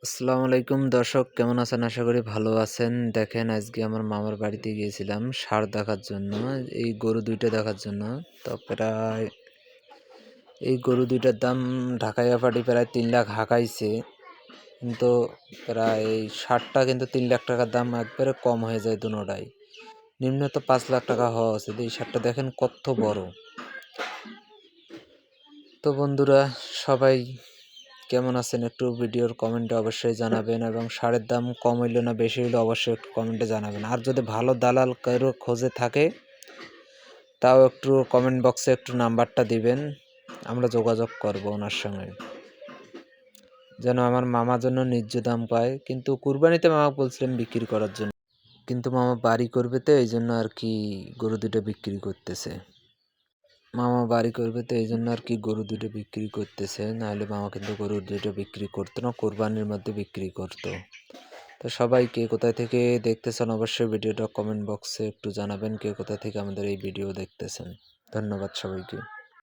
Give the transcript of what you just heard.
আসসালামু আলাইকুম দর্শক, কেমন আছেন? আশা করি ভালো আছেন। দেখেন, আজকে আমার মামার বাড়িতে গিয়েছিলাম ষাঁড় দেখার জন্য, এই গরু দুইটা দেখার জন্য। তো প্রায় এই গরু দুইটার দাম ঢাকাইয়া পাটি প্রায় 3 লাখ হাঁকাইছে, কিন্তু প্রায় এই ষাঁড়টা কিন্তু 3 লাখ টাকার দাম একবারে কম হয়ে যায় দুনোটাই। নিম্ন তো 5 লাখ টাকা হওয়া উচিত। এই ষাঁড়টা দেখেন কত বড়। তো বন্ধুরা, সবাই কেমন আছেন? একটু ভিডিওর কমেন্টে অবশ্যই জানাবেন, এবং ষাঁড়ের দাম কম হইলো না বেশি হইলো অবশ্যই একটু কমেন্টে জানাবেন। আর যদি ভালো দালাল কারো খোঁজে থাকে তাও একটু কমেন্ট বক্সে একটু নাম্বারটা দিবেন, আমরা যোগাযোগ করব ওনার সঙ্গে, যেন আমার মামা জন্য ন্যায্য দাম পায়। কিন্তু কুরবানিতে মামা বলছিলেন বিক্রি করার জন্য, কিন্তু মামা বাড়ি করবে তো এই জন্য আর কি গরু দুটো বিক্রি করতেছে। মামা বাড়ি করবে তো এই জন্য আর কি গরু দুটো বিক্রি করতেছে, নাহলে মামা কিন্তু গরু দুটো বিক্রি করতো না, কোরবানির মধ্যে বিক্রি করতো। তো সবাই কে কোথায় থেকে দেখতেছেন অবশ্যই ভিডিওটা কমেন্ট বক্সে একটু জানাবেন, কে কোথা থেকে আমাদের এই ভিডিও দেখতেছেন। ধন্যবাদ সবাইকে।